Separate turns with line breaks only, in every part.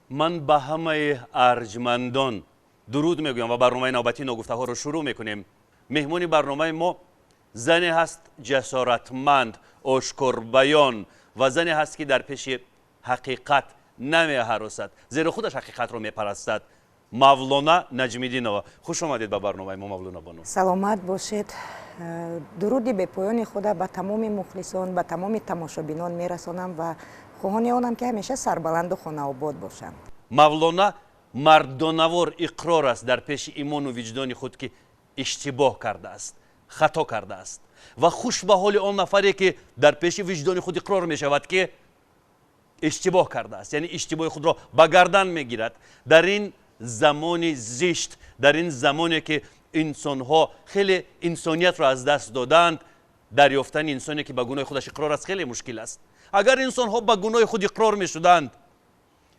من به همه ارجمندان درود میگویم و برنامه نوبتی نگفته‌ها رو شروع میکنیم. مهمون برنامه ما زنی هست جسارتمند، آشکار بیان و زنی هست که در پیش حقیقت نمی‌هراسد، زیرا خودش حقیقت رو میپرستد. مавлона نجمیدینова، خوش آمدید به برنامه ما مавлона بانو.
سلامت باشید. درودی به پایان خدا به تمام مخلصان، به تمام تماشابینان میرسانم و خواهان آنم که همیشه سربلند و خانه آباد باشند.
مавлона مردانوار اقرار است در پیش ایمان و وجدان خود که اشتباه کرده است، خطا کرده است و خوش به حال آن نفری که در پیش وجدان خود اقرار می شود که اشتباه کرده است، یعنی اشتباه خود را به گردن میگیرد. در این زمان زشت، در این زمانی که انسان ها خیلی انسانیت را از دست دادند، دریافتن انسانی که به گناه خودش اقرار است خیلی مشکل است. اگر انسان ها به گناه خود اقرار می شدند،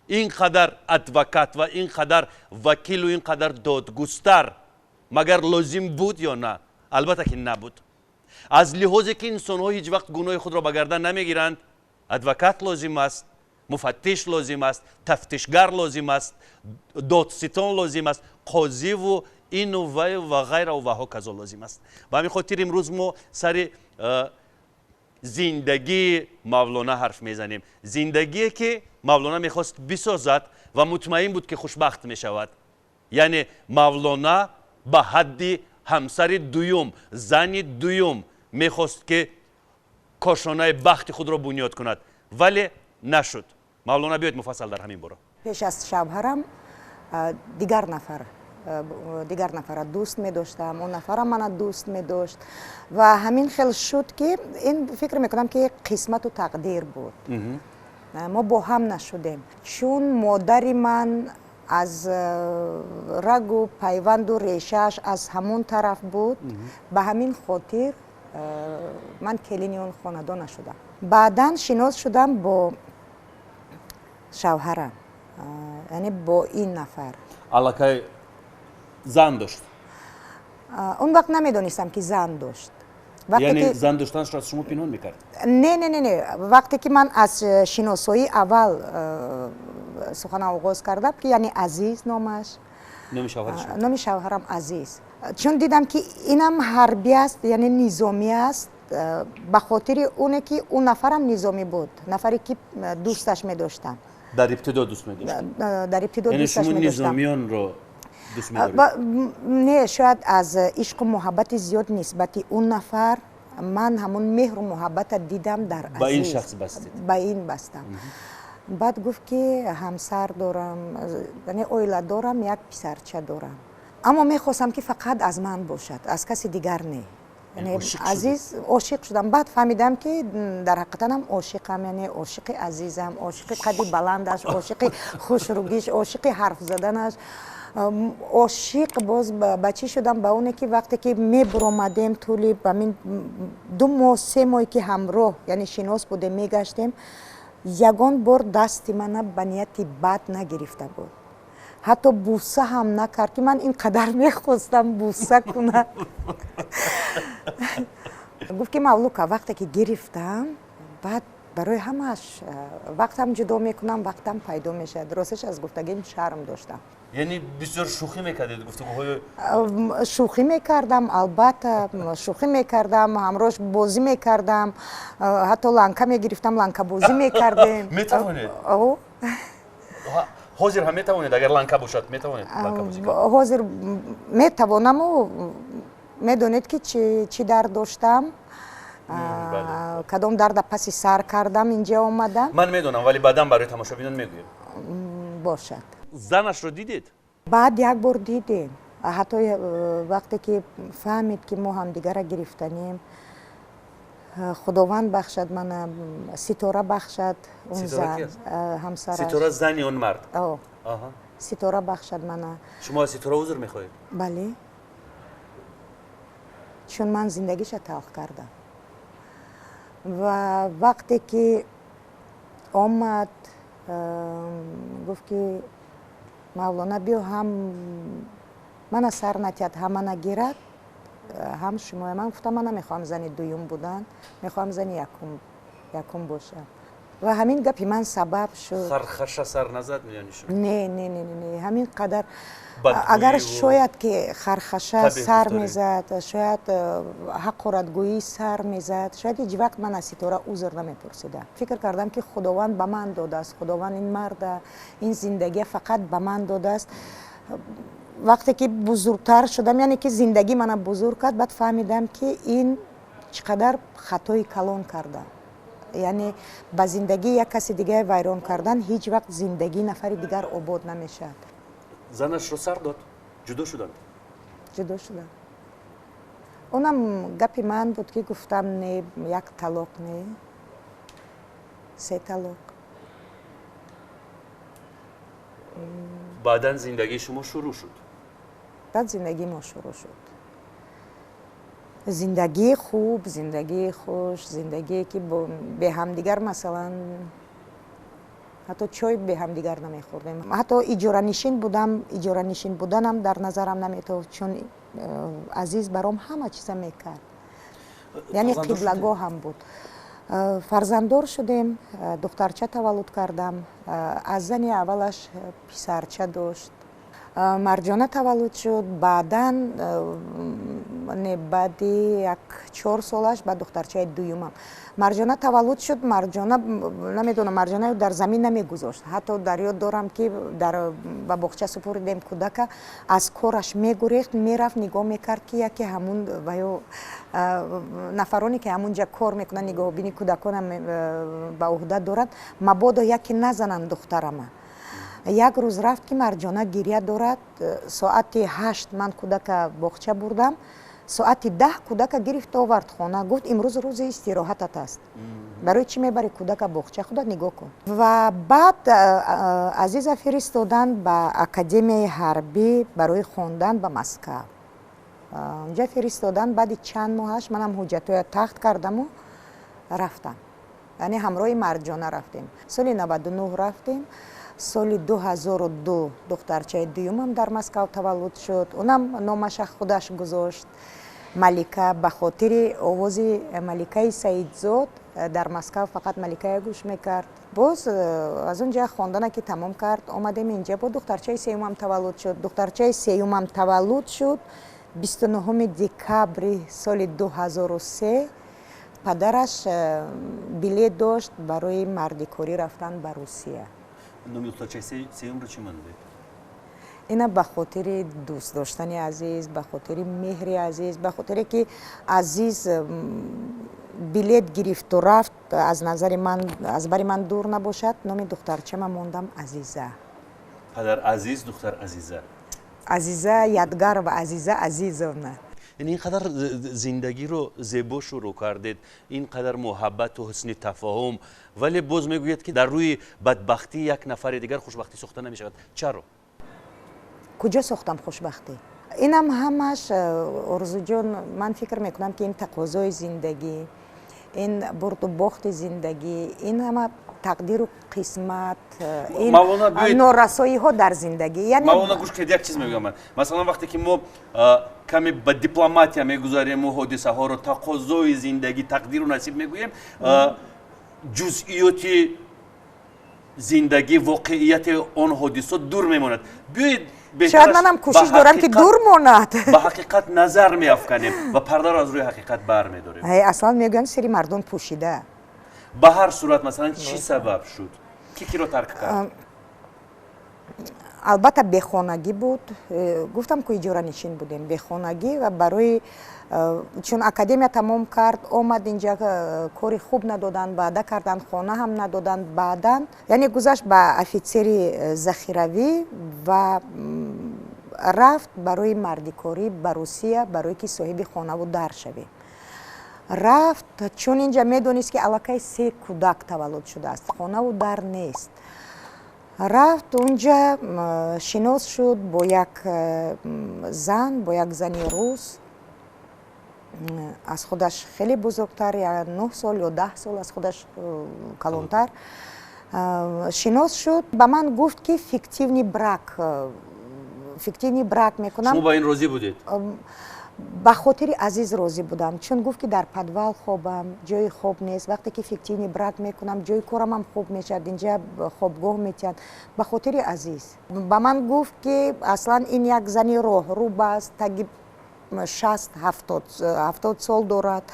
اینقدر ادوکات و اینقدر وکیل و اینقدر دادگستر مگر لازم بود یا نه؟ البته که نبود. از لحاظی که انسان ها هیچ وقت گناه خود را به گردن نمیگیرند، ادوکات لازم است، مفتش لازم است، تفتیشگر لازم است، دادستان لازم است، قاضی و این و غیره و ها کذا لازم است. به همین خاطر امروز ما سر زندگی مавлона حرف میزنیم. زندگی که مавлона میخواست بسازد و مطمئن بود که خوشبخت میشود. یعنی مавлона به حد همسر دوم، زن دوم میخواست که کاشانه بخت خود را بنیاد کند، ولی نشد. مавлона بیاید مفصل در همین باره.
پیش از شوهرم دیگر نفر دوست می داشتم، اون نفرم من دوست می داشت و همین خیلی شد که این فکر میکنم که قسمت و تقدیر بود. ما با هم نشدیم چون مادری من از رگ و پیوند و ریشهش از همون طرف بود. به همین خاطر من کلینی اون خانواده نشدم. بعداً شناس شدم با شوهرم، یعنی با این نفر.
علاقه زن داشت؟
اون وقت نمیدونستم که زن داشت.
یعنی زن داشتنش را از شما پنهان میکرد؟
نه. وقتی که من از شناسایی اول سخن آغاز کردم که یعنی عزیز نامش، نام شوهرم عزیز، چون دیدم که اینم حربی است، یعنی نظامی است، به خاطر اونه که اون نفرم نظامی بود، نفری که دوستش می داشتم.
در ابتدا دوست می داشتم؟
در ابتدا دوستش می داشتم.
یعنی شما نظامیان رو دوست می دارید؟
نه، شاید از عشق و محبت زیاد نسبت اون نفر من همون مهر و محبت دیدم در عزیز.
با این شخص بستید؟
با این بستم. بعد گفت که همسر دارم، یعنی اویلا دارم، یک پسرچه دارم، اما میخواستم که فقط از من باشد، از کسی دیگر نه. یعنی عزیز عاشق شدم. بعد فهمیدم که در حقیقت هم عاشقم، یعنی عاشق عزیزم، عاشق قدی بلندش، عاشق خوشروگیش، عاشق حرف زدنش، عاشق باز بچه شدم به اونه که وقتی که میبرامدیم طولی همین 2 ماه 3 ماهی که همراه یعنی شناس بوده میگشتیم، یگان بار دستی من به نیتی بد نگرفته بود، حتی بوسه هم نکرد که من اینقدر میخواستم بوسه کنم. گفت که مولوکا وقتی که گرفتم بعد برای همش وقتم جدا میکنم، وقتم پیدا میشه. درستش از گفتگیم شرم داشتم.
یعنی بسیار شوخی میکردید؟ گفتگوهای
شوخی میکردم، البته شوخی میکردم، همراهش بازی میکردم، حتی لنکا میگرفتم، لنکا بازی میکردیم.
میتوانید؟ حاضر هم میتوانید؟ اگر لنکا باشد میتوانید لنکا بازی کنید؟
حاضر میتوانم و میدونید که چی درد داشتم، کدام درد پسی سر کردم اینجا آمدم.
من میدونم ولی بعدم برای تماشابینان میگویم.
باشد.
زنش رو دیدید؟
بعد یک بار دیدیم، حتی وقتی که فهمید که ما هم دیگر را گرفتنیم، خداوند بخشد من، ستاره بخشد اون زن همسرش.
ستاره زنی اون مرد؟
ستاره بخشد من.
شما از ستاره عذر میخواهید؟
بله، چون من زندگیش تلخ کردم و وقتی که آمد گفت که مавлона بیا هم من سر نتیاد هم من گیرد هم شما. من گفتم من نمیخوام زنی دویم بودن، میخوام زنی یکم باشم. ва ҳамин гапи ман сабаб шуд.
Хархаша сар назад яъни шумо?
Не, ҳамин қадар агар шояд ки хархаша сар мезад, шояд ҳақоратгӯӣ сар мезад, шояд ҳеҷ вақт ман аз ситора узр намепурсидам. Фикр кардам ки худованд ба ман додааст, худованд ин марда, ин зиндагия фақат ба ман додааст. вақте ки бузургтар шудам, яъне ки зиндагӣ мана бузург кард, баъд фаҳмидам ки ин чӣ қадар хатои калон кардам. яъне ба зиндагии як каси дигаре вайрон кардан ҳеҷ вақт зиндагии нафари дигар обод намешавад.
занашро сар дод, ҷудо шуданд?
ҷудо шудам. Онам гапи ман буд ки гуфтам не, як талоқ не, 3 талоқ.
баъдан зиндагии шумо шурӯъ шуд?
баъд зиндагии мо шурӯъ шуд. зиндагии хуб, зиндагии хуш, зиндагие ки бе ҳамдигар масалан ҳатто чой бе ҳамдигар намехӯрдем. ҳатто иҷоранишин буданам дар назарам наметофт, чун азиз баром ҳама чиза мекард. яъне қиблагоҳам буд. фарзанддор шудем, духтарча таваллуд кардам. аз зани аввалаш писарча дошт. марҷона таваллуд шуд, баъдан баъди 4 солаш ба духтарчаи дуюмам. марҷона таваллуд шуд, марҷона намедонам, марҷона дар замин намегузошт. ҳатто дар ёд дорам ки ба боғча супуридем кӯдака, аз кораш мегурехт, мерафт, нигоҳ мекард ки яке ҳамун нафароне ки ҳамунҷа кор мекунанд, нигоҳубини кӯдаконам ба уҳда дорад, мабодо яке назананд духтарама. як рӯз рафт ки марҷона гирья дорад, соати 8 ман кӯдака боғча бурдам, соати 10 кӯдака гирифт овард хона, гуфт имрӯз рӯзи истироҳатат аст. барои чӣ мебари кӯдака боғча? худат нигоҳ кун. ва баъд азиза фиристоданд ба академияи ҳарбӣ барои хондан ба Москав. онҷа фиристоданд, баъди чанд моҳаш манам ҳуҷҷатоя тахт кардаму рафтам. яъне ҳамроҳи марҷона рафтем. соли 99 рафтем. соли 2002 духтарчаи дуюмам дар Москав таваллуд шуд. онам номаша худаш гузошт Малика, ба хотири овози Маликаи Саидзод. дар Москав фақат Маликая гӯш мекард. боз аз он ҷа хондана ки тамом кард, омадем инҷа. бо духтарчаи сеюмам таваллуд шуд. духтарчаи сеюмам таваллуд шуд 29 декабри соли 2003. падараш билет дошт барои мардикорӣ рафтан ба Русия.
номи духтарчаи сеюмро чӣ монадед?
ина ба хотири дӯст доштани азиз, ба хотири меҳри азиз, ба хотире ки азиз билет гирифту рафт, аз назари ман, аз бари ман дур набошад. номи духтарчама мондам Азиза.
падар азиз, духтар азиза.
Азиза Ядгарова, Азиза Азизовна.
яъне ин қадар зиндагиро зебо шурӯъ кардед, ин қадар муҳаббату ҳусни тафоҳум, вале боз мегӯяд ки дар рӯи бадбахтӣ як нафари дигар хушбахтӣ сохта намешавад. чаро?
куҷо сохтам хушбахтӣ? инам ҳамаш орзуҷон, ман фикр мекунам ки ин тақозои зиндагӣ, ин бурду бохти зиндагӣ, ин ҳама тақдиру қисмат, ин норасоиҳо дар зиндагӣ.
Мавлона гӯш кунед, як чиз мегӯям ман. Масалан вақте ки мо каме ба дипломатия мегузарем, мо ҳодисаҳоро, тақозои зиндагӣ, тақдиру насиб мегӯем, ҷузъиёти зиндагӣ, воқеияти он ҳодисот дур мемонад. биёед
шояд манам кӯшиш дорам ки дур монад.
ба ҳақиқат назар меафканем ва пардаро аз рӯи ҳақиқат бармедорем.
аслан мегӯям сири мардум пӯшида.
ба ҳар сурат масалан чӣ сабаб шуд? киро тарк кард?
албатта бехонагӣ буд. гуфтам ку иҷоранишин будем. бехонагӣ ва барои чун академия тамом кард, омад инҷа, кори хуб надоданд, ваъда карданд, хона ҳам надоданд. баъдан яъне гузашт ба офитсери захиравӣ ва рафт барои мардикорӣ ба Русия, барое ки соҳиби хонаву дар шавем. рафт, чун инҷа медонист ки аллакай 3 кӯдак таваллуд шудааст, хонаву дар нест. рафт унҷа, шинос шуд бо як зан, бо як зани рус, аз худаш хеле бузургтар, 9 сол ё 10 сол аз худаш калонтар. шинос шуд, ба ман гуфт ки фиктивни брак мекунам.
шумо ба ин розӣ будед?
ба хотири азиз розӣ будам, чун гуфт ки дар подвал хобам, ҷои хоб нест, вақте ки фиктивни брак мекунам, ҷои корамам хуб мешад, инҷа хобгоҳ метиҳад. Ба хотири азиз ба ман гуфт ки аслан ин як зани роҳрӯб аст, таги 60-70 сол дорад,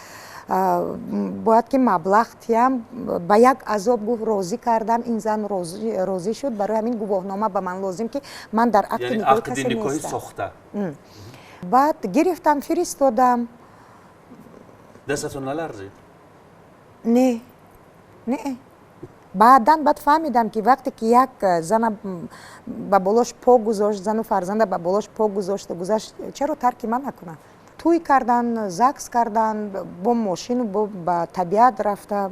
бояд ки маблағ тиям. Ба як азоб гуфт розӣ кардам, ин зан розӣ шуд. Барои ҳамин гувоҳнома ба ман лозим ки ман дар акти никоҳи касе нестам. Баъд гирифтам фиристодам.
дастатон наларзид?
Не. Баъдан фаҳмидам ки вақте ки як зана ба болош по гузошт, зану фарзанда ба болош по гузошта гузашт, чаро тарки ман накунам? Туй кардан, загс кардан, бо мошину ба табиат рафта,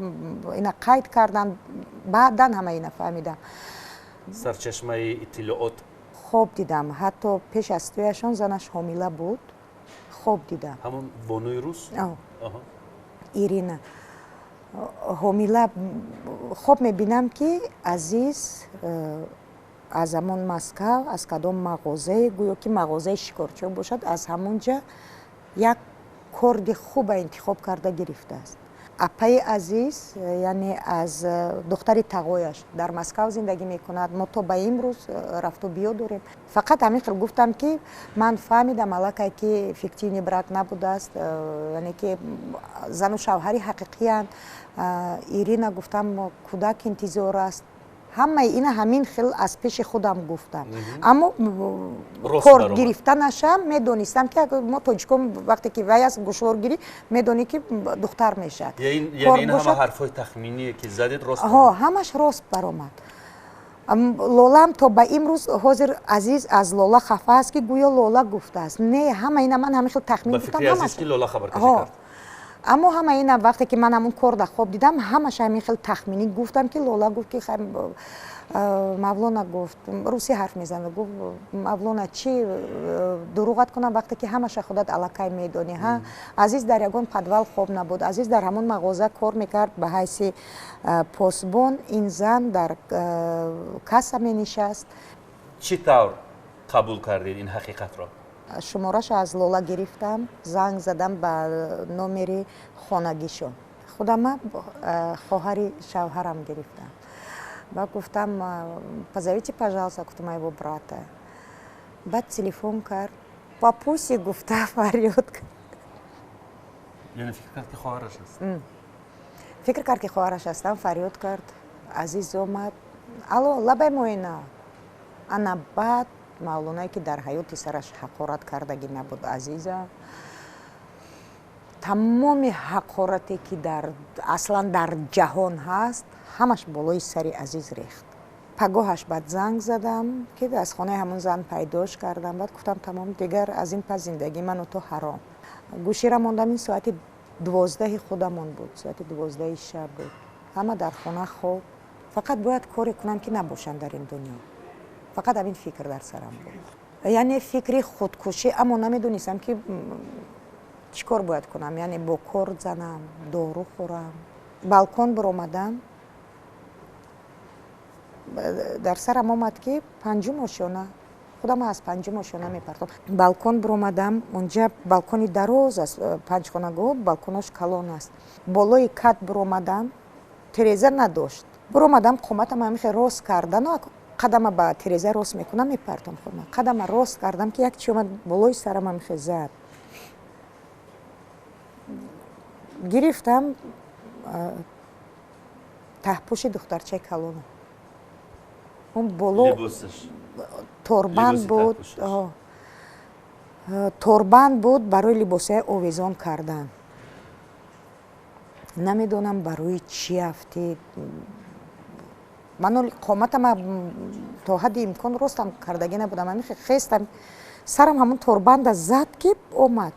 ина қайд кардан. Баъдан ҳама ина фаҳмидам.
Сарчашмаи иттилоот
хоб дидам, ҳатто пеш аз тӯяшон занаш ҳомила буд. Хоб дидам.
ҳамон бонуи рус?
Ирина ҳомила. хоб мебинам ки азиз аз ҳамон Москав, аз кадом мағозае, гӯё ки мағозаи шикорчиҳо бошад, аз ҳамонҷа як корди хуба интихоб карда гирифтааст. апаи азиз, яъне аз духтари тағояш дар Москав зиндагӣ мекунад. Мо то ба имрӯз рафту биё дорем. Фақат ҳамин хел гуфтам ки ман фаҳмидам аллакай ки фиктивни брак набудааст, яъне ки зану шавҳари ҳақиқиянд. Ирина гуфтам кӯдак интизор аст. ҳамаи ина ҳамин хел аз пеши худам гуфтам. Аммо кор гирифтанашам медонистам ки мо тоҷикон вақте ки вай аст гӯшворгирӣ медонӣ ки духтар мешад.
яъне ин ҳама ҳарфҳои тахминие ки задед рост?
ҳамаш рост баромад. лолам то ба имрӯз ҳозир азиз аз Лола хафа аст ки гӯё Лола гуфтааст. Не, ҳама ина ман ҳамин хел тахмин
гуфтам. Ба фикри азиз ки Лола хабаркашӣ кард.
аммо ҳама ина вақте ки ман ҳамун кор да хоб дидам, ҳамаш ҳамин хел тахминӣ гуфтам ки Лола гуфт ки Мавлона гуфт, русӣ ҳарф мезанад, гуфт Мавлона чӣ дуруғат кунам вақте ки ҳамаша худат аллакай медонӣ. Азиз дар ягон подвал хоб набуд, азиз дар ҳамон мағоза кор мекард ба ҳайси посбон. Ин зан дар касса менишаст.
чӣ тавр қабул кардед ин ҳақиқатро?
шумораша аз Лола гирифтам, занг задам ба номери хонагишон. худама хоҳари шавҳарам гирифтам. Баъд гуфтам позовите, пожалуйста, к моего брата. Баъд телефон кард. Папуси гуфта фарёд кард.
яъне фикр кард ки хоҳараш аст?
фикр кард ки хоҳараш астам, фарёд кард. Азиз омад. Алло, лабай моина. ана баъд Мавлонае ки дар ҳаёти сараш ҳақорат кардагӣ набуд азиза. тамоми ҳақорате ки аслан дар ҷаҳон ҳаст, ҳамаш болои сари азиз рехт. пагоҳаш баъд занг задам ки аз хонаи ҳамон зан пайдош кардам. Баъд гуфтам тамом, дигар аз ин пас зиндагӣ ману то ҳаром. гӯшира мондам. Ин соати 12 худамон буд, соати 12 шаб буд. ҳама дар хона хоб. фақат бояд коре кунам ки набошам дар ин дунё. фақат ҳамин фикр дар сарам буд. яъне фикри худкушӣ, аммо намедонистам ки чӣ кор бояд кунам. яъне бо корд занам, дору хӯрам. балкон биромадам. дар сарам омад ки панҷум ошона, худам аз панҷум ошона мепартом. балкон биромадам. онҷа балкони дароз аст, панҷхонагоҳ, балконош калон аст. болои кат биромадам. тиреза надошт. биромадам қоматам ҳамихе рост кардану қадама ба тиреза рост мекунам, мепартом худам. қадама рост кардам ки як чӣ омад болои сарам ҳамихе зад. гирифтам таҳпӯши духтарчаи калон. он боло торбанд буд. торбанд буд барои либосаи овезон кардан. намедонам барои чӣ афтид. ману қоматам то ҳадди имкон ростам кардагӣ набудам. ҳамихе хестам. сарам ҳамон торбанда зад ки омад.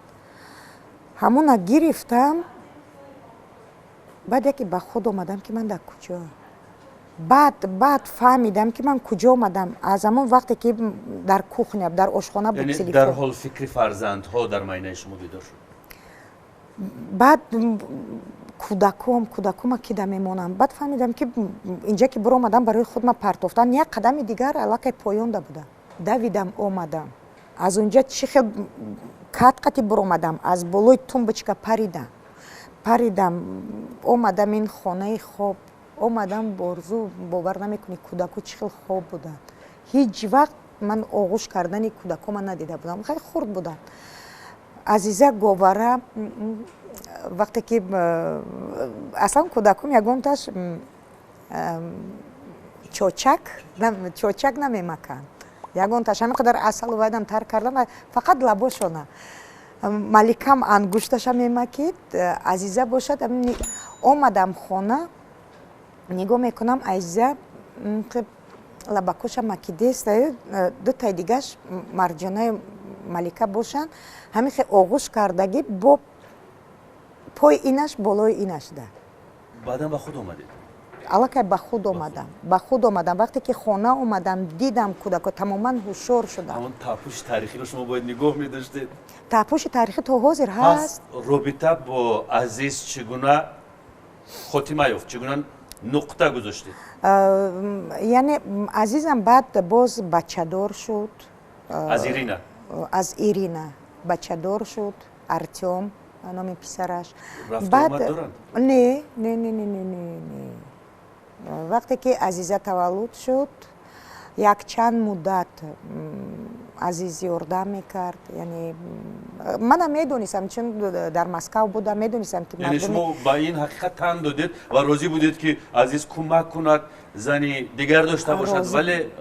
ҳамона гирифтам. баъд яке ба худ омадам ки ман дар куҷо. баъд фаҳмидам ки ман куҷо омадам. аз ҳамон вақте ки дар кухня, дар ошхона буд телефон.
дар ҳол фикри фарзандҳо дар майнаи шумо бидор шуд?
баъд кӯдакома кида мемонам. баъд фаҳмидам ки инҷа ки биромадам барои худма партофтан, як қадами дигар аллакай поёнда будам. давидам омадам. аз онҷа чӣ хел қат-қати буромадам, аз болои тумбочка паридам, омадам ин хонаи хоб, омадам борзу, бовар намекунӣ кӯдаку чӣ хел хоб буданд. Ҳеҷ вақт ман оғӯш кардани кӯдакома надида будам, хеле хурд буданд. Азиза говора вақте ки аслан кӯдакум ягонташ чочак намемаканд. Ягонташ ҳамин қадар асалу вайдам тар кардам, фақат лабошона. Маликам ангушташа мемакид, Азиза бошад. Омадам хона, нигоҳ мекунам, Азиза лабакоша макидест, дутаи дигаш марҷонаи Малика бошанд, ҳамин хе оғӯш кардагӣ бо пои инаш болои инаш да.
баъдан ба худ омадед?
Аллакай ба худ омадам. Вақте ки хона омадам, дидам кӯдако тамоман ҳушёр шудам.
ҳамон таъпӯши таърихиро шумо бояд нигоҳ медоштед.
Таъпӯши таърихӣ то ҳозир ҳаст.
робита бо Азиз чӣ гуна хотима ёфт, чӣ гуна нуқта гузоштед?
Яъне Азизам баъд боз бачадор шуд. Аз Ирина бачадор шуд. Артём номи писараш.
Рафтуомад доранд?
Не. Вақте ки Азиза таваллуд шуд, якчанд муддат Азиз ёрдам мекард. Яъне манам медонистам, чун дар Москав будам, медонистам ки
яъне шумо ба ин ҳақиқат тан додед ва розӣ будед ки Азиз кӯмак кунад, зани дигар дошта бошад, вале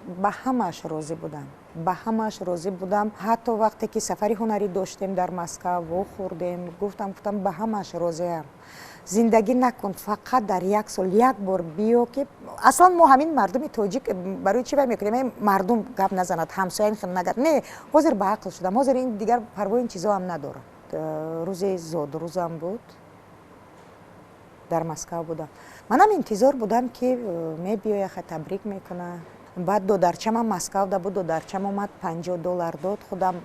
ба ҳамааш розӣ будам. Ҳатто вақте ки сафари ҳунарӣ доштем дар Москав, вохӯрдем, гуфтам ба ҳамааш розиам. Зиндагӣ накун, фақат дар як сол як бор биё ки аслан мо ҳамин мардуми тоҷик барои чӣ вай мекунем, мардум гап назанад, ҳамсоян хел нагад. Не, ҳозир ба ақл шудам, ҳозир ин дигар парвои ин чизоам надорам. Рӯзи зодрӯзам буд, дар Москав будам. Манам интизор будам ки мебиёя, ха табрик мекуна. Баъд додарчамам Москав да буд, додарчам омад $50 дод, худам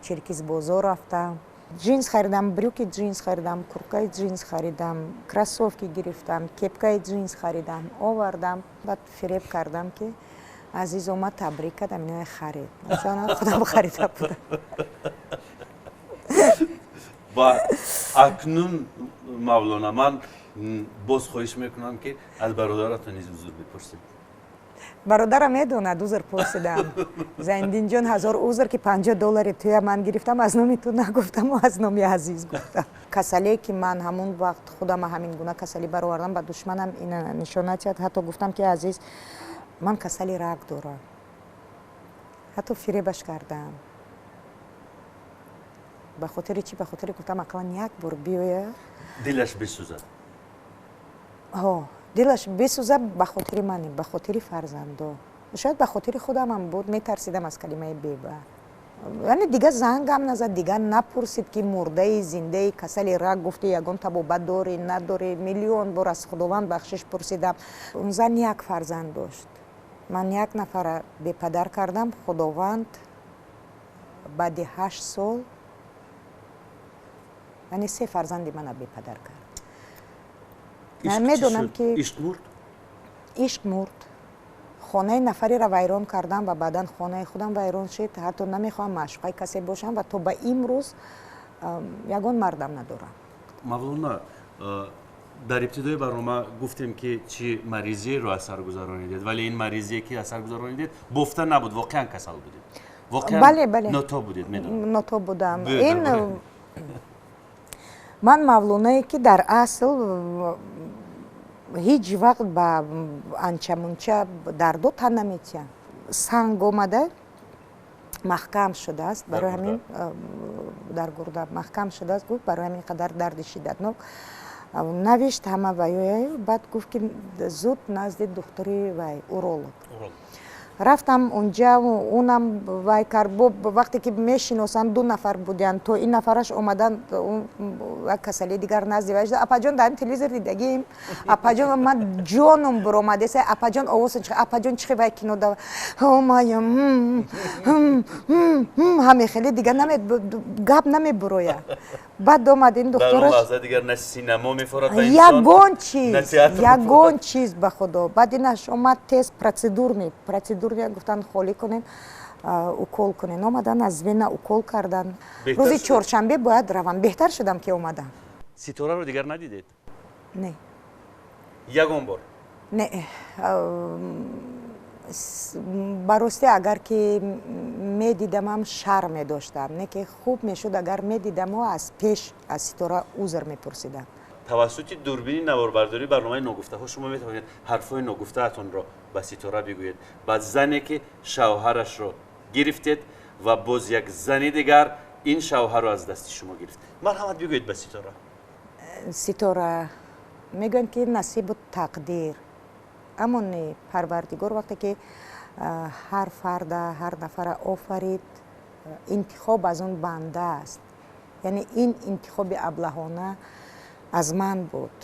Черкиз бозор рафтам. Джинс харидам, брюки джинс харидам, курткаи джинс харидам, кроссовки гирифтам, кепкаи джинс харидам, овардам. Баъд фиреб кардам ки Азиз омад табрик кардам, инои харид. Машона худам харида будам.
ва акнун Мавлона, ман боз хоҳиш мекунам ки аз бародаратон низ узр бипурсед.
бародарам медонад, узр пурсидам. Зайндинҷон ҳазор узр ки $50 туя ман гирифтам, аз номи ту нагуфтаму аз номи Азиз гуфтам. Касале ки ман ҳамун вақт худам ҳамин гуна касалӣ баровардам, ба душманам ина нишона чад. Ҳатто гуфтам ки Азиз, ман касали рак дорам. ҳатто фиребаш кардам. ба хотири чӣ? Ба хотири гуфтам ақлан як бор биёя.
дилаш бисӯзад.
Дилаш бисӯза ба хотири мане, ба хотири фарзандо. Шояд ба хотири худамам буд, метарсидам аз калимаи беба. Яъне дигар зангам назад, дигар напурсид ки мурдаи, зиндаи, касали рак гуфти, ягон табобат дорӣ, надорӣ. Миллион бор аз худованд бахшиш пурсидам. Он зан як фарзанд дошт. Ман як нафара бепадар кардам. Худованд баъди 8 сол, яъне 3 фарзанди мана бепадар кард. медонам ки ишқ мурд. хонаи нафареро вайрон кардам ва баъдан хонаи худам вайрон шуд. ҳатто намехоҳам маъшуқаи касе бошам ва то ба имрӯз ягон мардам надорам.
Мавлона, дар ибтидои барнома гуфтем ки чӣ маризиеро аз сар гузаронидед, вале ин маризие ки аз сар гузаронидед бофта набуд, воқеан касал будед. Воқеан ното будед, медонам.
ното будам. Ин ман Мавлонае ки дар асл ҳеҷ вақт ба анчамунча дардо тан наметиҳам. Санг омада маҳкам шудааст, барои ҳамин дар гурда маҳкам шудааст, гуфт барои ҳамин қадар дарди шиддатнок навишт ҳама ваёяю. Баъд гуфт ки зуд назди духтури вай уролог. Рафтам унҷа, унам вай кард. Вақте ки мешиносанд 2 нафар буданд, то ин нафараш омадан касали дигар назди вай шуда. Апаҷон дар телевизор дидагим. Апаҷон ман ҷоном биромадеса. Апаҷон овозон чихе, апаҷон чихе вай кино дава. Омаям ҳаме хеле дигар гап намебироя. Баъд омад ин духтораш
дар лаҳза дигар на синамо мефорад ба инсон,
ягон чиз ба худо. Баъд инаш омад тест процедурни гуфтан холӣ кунем. укол кунен. Омадан аз вена укол кардан.
Беҳтар
рӯзи
шуд?
чоршанбе бояд равам. Беҳтар шудам ки омадам.
ситораро дигар надидед?
Не.
ягон бор?
Не. барости агар ки медидамам шар медоштам. Не ки хуб мешуд агар медидаму аз пеш аз ситора узр мепурсидам.
тавассути дурбини наворбардории барномаи ногуфтаҳо шумо метавонед ҳарфҳои ногуфтаатонро ба ситора бигӯед. баъд зане ки шавҳарашро гирифтед ва боз як зани дигар ин шавҳарро аз дасти шумо гирифт. марҳамат бигӯед ба ситора.
ситора мегӯям ки насибу тақдир. аммо не парвардигор вақте ки ҳар фарда ҳар нафара офарид, интихоб аз он банда аст. яъне ин интихоби аблаҳона аз ман буд.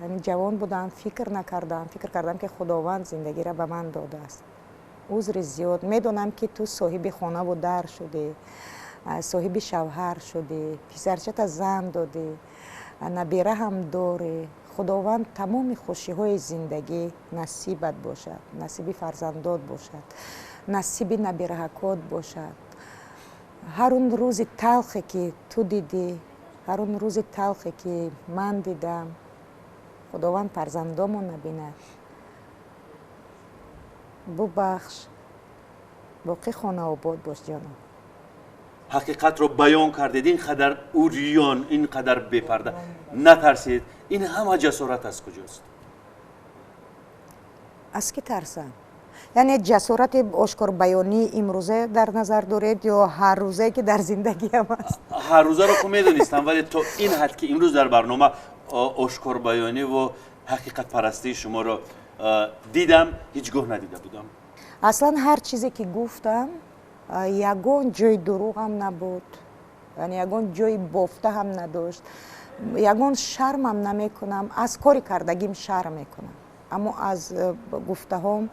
яъне ҷавон будам, фикр накардам. фикр кардам ки худованд зиндагиро ба ман додааст. узри зиёд. медонам ки ту соҳиби хонаву дар шудӣ, соҳиби шавҳар шудӣ, писарчата зан додӣ, набира ҳам дорӣ. худованд тамоми хушиҳои зиндагӣ насибат бошад, насиби фарзандот бошад, насиби набираҳакот бошад. ҳар он рӯзи талхе ки ту дидӣ, ҳар он рӯзи талхе ки ман дидам, худованд фарзандомо набинад. бубахш, боқӣ хонаобод бош ҷаноб.
ҳақиқатро баён кардед, ин қадар уриён, ин қадар бепарда натарсед. ин ҳама ҷасорат аз куҷост?
аз ки тарсам? яъне ҷасорати ошкорбаёнии имрӯзе дар назар доред ё ҳаррӯзае ки дар зиндагиам аст?
ҳаррӯзаро ку медонистам, вале то ин ҳад ки имрӯз дар барнома ошкорбаёниву ҳақиқатпарастии шуморо дидам, ҳеҷ гоҳ надида будам.
аслан ҳар чизе ки гуфтам, ягон ҷои дурӯғам набуд, яъне ягон ҷои бофта ҳам надошт. ягон шармам намекунам, аз кори кардагим шарм мекунам. аммо аз гуфтаҳом,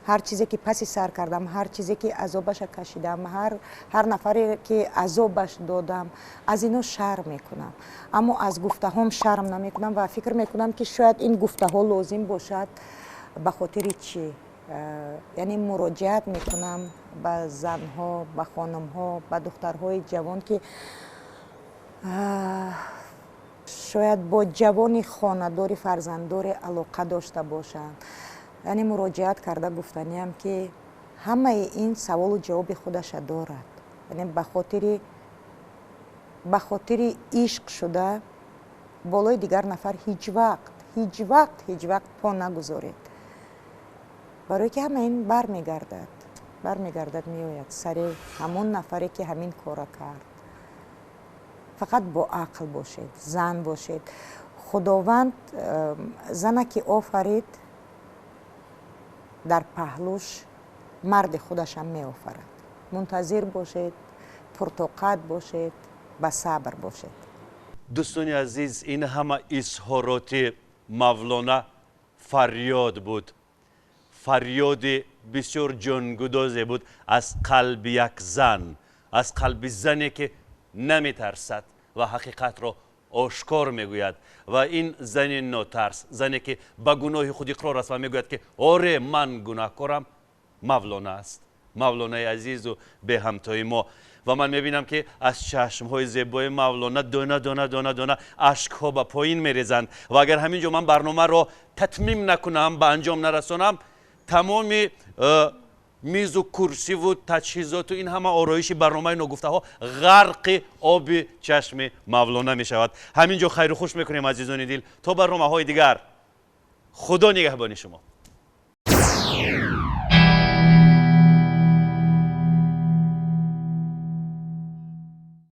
ҳар чизе ки паси сар кардам, ҳар чизе ки азобаша кашидам, ҳар нафаре ки азобаш додам, аз ино шарм мекунам. аммо аз гуфтаҳом шарм намекунам ва фикр мекунам ки шояд ин гуфтаҳо лозим бошад ба хотири чӣ. яъне муроҷиат мекунам ба занҳо, ба хонумҳо, ба духтарҳои ҷавон ки шояд бо ҷавони хонадори фарзанддори алоқа дошта бошанд. яъне муроҷиат карда гуфтаниам ки ҳамаи ин саволу ҷавоби худаша дорад. яъне ба хотири ишқ шуда болои дигар нафар ҳеҷ вақт по нагузоред. барое ки ҳама ин бармегардад меояд сари ҳамон нафаре ки ҳамин кора кард. фақат бо ақл бошед, зан бошед. худованд зана ки офарид, дар паҳлӯш марди худашам меофарад. мунтазир бошед, пуртоқат бошед, ба сабр бошед.
дӯстони азиз, ин ҳама изҳороти мавлона фарёд буд. фарёди бисёр ҷонгудозе буд аз қалби як зан, аз қалби зане ки наметарсад ва ҳақиқатро ошкор мегӯяд. ва ин зани нотарс, зане ки ба гуноҳи худ иқрор аст ва мегӯяд ки оре ман гунаҳкорам, мавлона аст. мавлонаи азизу беҳамтои мо. ва ман мебинам ки аз чашмҳои зебои мавлона дона ашкҳо ба поин мерезанд. ва агар ҳамин ҷо ман барномаро татмим накунам, ба анҷом нарасонам, тамоми мизу курсиву таҷҳизоту ин ҳама ороиши барномаи ногуфтаҳо ғарқи оби чашми мавлона мешавад. ҳамин ҷо хайру хуш мекунем азизони дил. то барномаҳои дигар, худо нигаҳбони шумо.